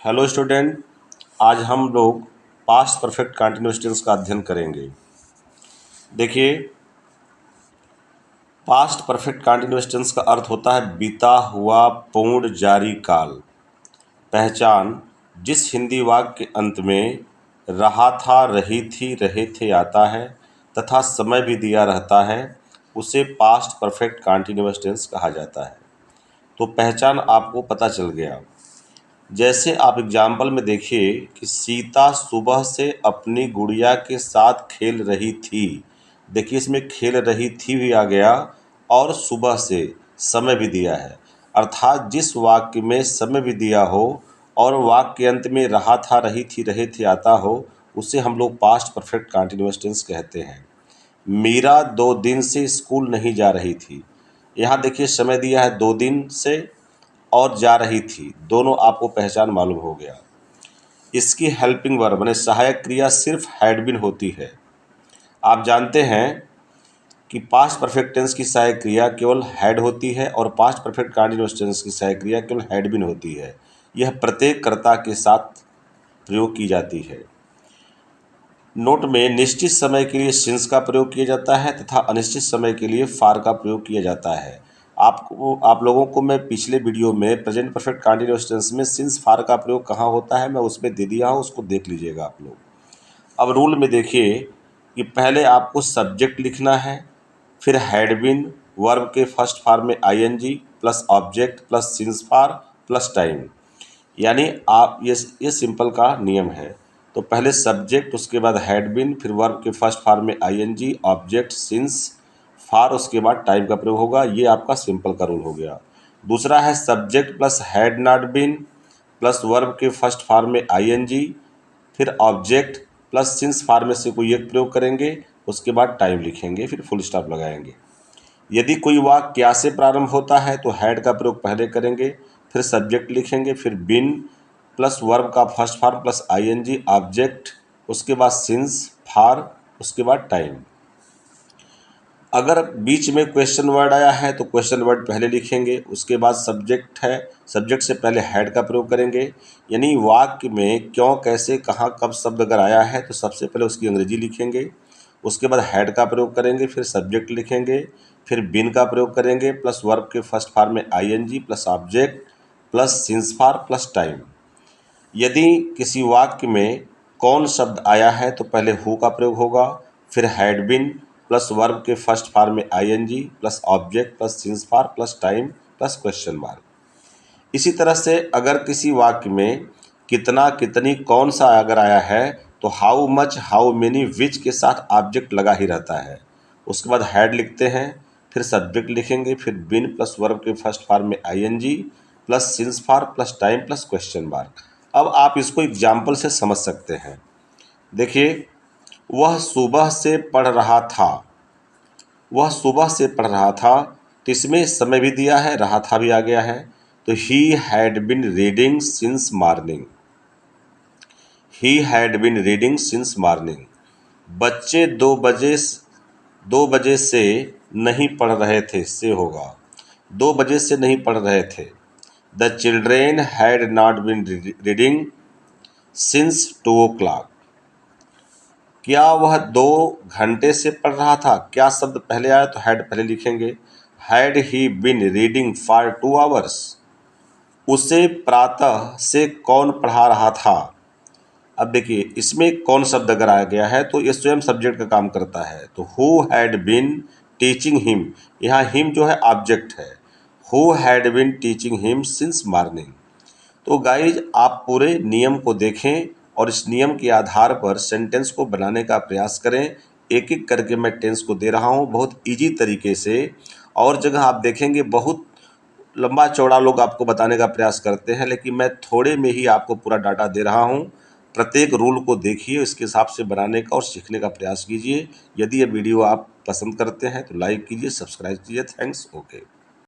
Hello student, आज हम लोग पास्ट परफेक्ट कंटीन्यूअस टेंस का अध्ययन करेंगे। देखिए, पास्ट परफेक्ट कंटीन्यूअस टेंस का अर्थ होता है बीता हुआ पूर्ण जारी काल। पहचान: जिस हिंदी वाक्य के अंत में रहा था, रही थी, रहे थे आता है तथा समय भी दिया रहता है उसे पास्ट परफेक्ट कंटीन्यूअस टेंस कहा जाता है। तो पहचान आपको पता चल गया। जैसे आप एग्जाम्पल में देखिए कि सीता सुबह से अपनी गुड़िया के साथ खेल रही थी। देखिए, इसमें खेल रही थी भी आ गया और सुबह से समय भी दिया है। अर्थात जिस वाक्य में समय भी दिया हो और वाक्य के अंत में रहा था, रही थी, रहे थे आता हो उसे हम लोग पास्ट परफेक्ट कंटीन्यूअस टेंस कहते हैं। मीरा 2 दिन से स्कूल नहीं जा रही थी। यहाँ देखिए, समय दिया है 2 दिन से और जा रही थी, दोनों आपको पहचान मालूम हो गया। इसकी हेल्पिंग वर्ब माने सहायक क्रिया सिर्फ हैड बीन होती है। आप जानते हैं कि पास्ट परफेक्ट टेंस की सहायक क्रिया केवल हैड होती है और पास्ट परफेक्ट कंटीन्यूअस टेंस की सहायक क्रिया केवल हैड बीन होती है। यह प्रत्येक कर्ता के साथ प्रयोग की जाती है। नोट में निश्चित समय के लिए सिंस का प्रयोग किया जाता है तथा अनिश्चित समय के लिए फार का प्रयोग किया जाता है। आप लोगों को मैं पिछले वीडियो में प्रेजेंट परफेक्ट कंटीन्यूअस टेंस में सिंस फार का प्रयोग कहाँ होता है मैं उसमें दे दिया हूँ, उसको देख लीजिएगा आप लोग। अब रूल में देखिए कि पहले आपको सब्जेक्ट लिखना है, फिर हैड बीन, वर्ब के फर्स्ट फॉर्म में ING plus object plus since for plus time. यानी आप ये सिंपल का नियम है। तो पहले सब्जेक्ट, उसके बाद हैड बीन, फिर वर्ब के फर्स्ट फॉर्म में आईएनजी, ऑब्जेक्ट, सिंस, फार, उसके बाद टाइम का प्रयोग होगा। ये आपका सिंपल का रूल हो गया। दूसरा है subject plus had not been plus verb के फर्स्ट फॉर्म में आईएनजी, फिर ऑब्जेक्ट प्लस सिंस फार में से कोई एक प्रयोग करेंगे, उसके बाद टाइम लिखेंगे, फिर फुल स्टॉप लगाएंगे। यदि कोई वाक्य क्या से प्रारंभ होता है तो हैड का प्रयोग पहले करेंगे, फिर सब्जेक्ट लिखेंगे, फिर बिन प्लस वर्ब का first form plus ING, object, उसके बाद सिंस, फार, उसके बाद टाइम। अगर बीच में क्वेश्चन वर्ड आया है तो क्वेश्चन वर्ड पहले लिखेंगे, उसके बाद सब्जेक्ट है, सब्जेक्ट से पहले हैड का प्रयोग करेंगे। यानी वाक्य में क्यों, कैसे, कहाँ, कब शब्द अगर आया है तो सबसे पहले उसकी अंग्रेजी लिखेंगे, उसके बाद हैड का प्रयोग करेंगे, फिर सब्जेक्ट लिखेंगे, फिर बिन का प्रयोग करेंगे प्लस वर्ब के फर्स्ट फॉर्म में ING plus object plus since for plus time. यदि किसी वाक्य में कौन शब्द आया है तो पहले हु का प्रयोग होगा, फिर हैड बीन प्लस वर्ब के फर्स्ट फॉर्म में ING plus object plus since for plus time plus question mark. इसी तरह से अगर किसी वाक्य में कितना, कितनी, कौन सा अगर आया है तो हाउ मच, हाउ मेनी, विच के साथ ऑब्जेक्ट लगा ही रहता है। उसके बाद हैड लिखते हैं, फिर सब्जेक्ट लिखेंगे, फिर बिन प्लस वर्ब के फर्स्ट फॉर्म में ING plus since for plus time plus question mark. अब आप इसको एग्जाम्पल से समझ सकते हैं। देखिए, वह सुबह से पढ़ रहा था। वह सुबह से पढ़ रहा था, तो इसमें समय भी दिया है, रहा था भी आ गया है। तो he had been reading since morning. He had been reading since morning. बच्चे 2 बजे से नहीं पढ़ रहे थे, से होगा 2 बजे से नहीं पढ़ रहे थे। The children had not been reading since 2 o'clock। क्या वह 2 घंटे से पढ़ रहा था? क्या शब्द पहले आया तो हैड पहले लिखेंगे। Had he been reading for 2 hours। उसे प्रातः से कौन पढ़ा रहा था? अब देखिए, इसमें कौन शब्द अगर आ गया है तो ये स्वयं सब्जेक्ट का काम करता है। तो who had been teaching him, यहाँ हिम जो है ऑब्जेक्ट है। Who had been teaching him since morning. तो गाइज, आप पूरे नियम को देखें और इस नियम के आधार पर सेंटेंस को बनाने का प्रयास करें। एक एक करके मैं टेंस को दे रहा हूँ बहुत इजी तरीके से। और जगह आप देखेंगे बहुत लंबा चौड़ा लोग आपको बताने का प्रयास करते हैं, लेकिन मैं थोड़े में ही आपको पूरा डाटा दे रहा हूँ। प्रत्येक रूल को देखिए, इसके हिसाब से बनाने का और सीखने का प्रयास कीजिए। यदि ये वीडियो आप पसंद करते हैं तो लाइक कीजिए, सब्सक्राइब कीजिए। थैंक्स। ओके।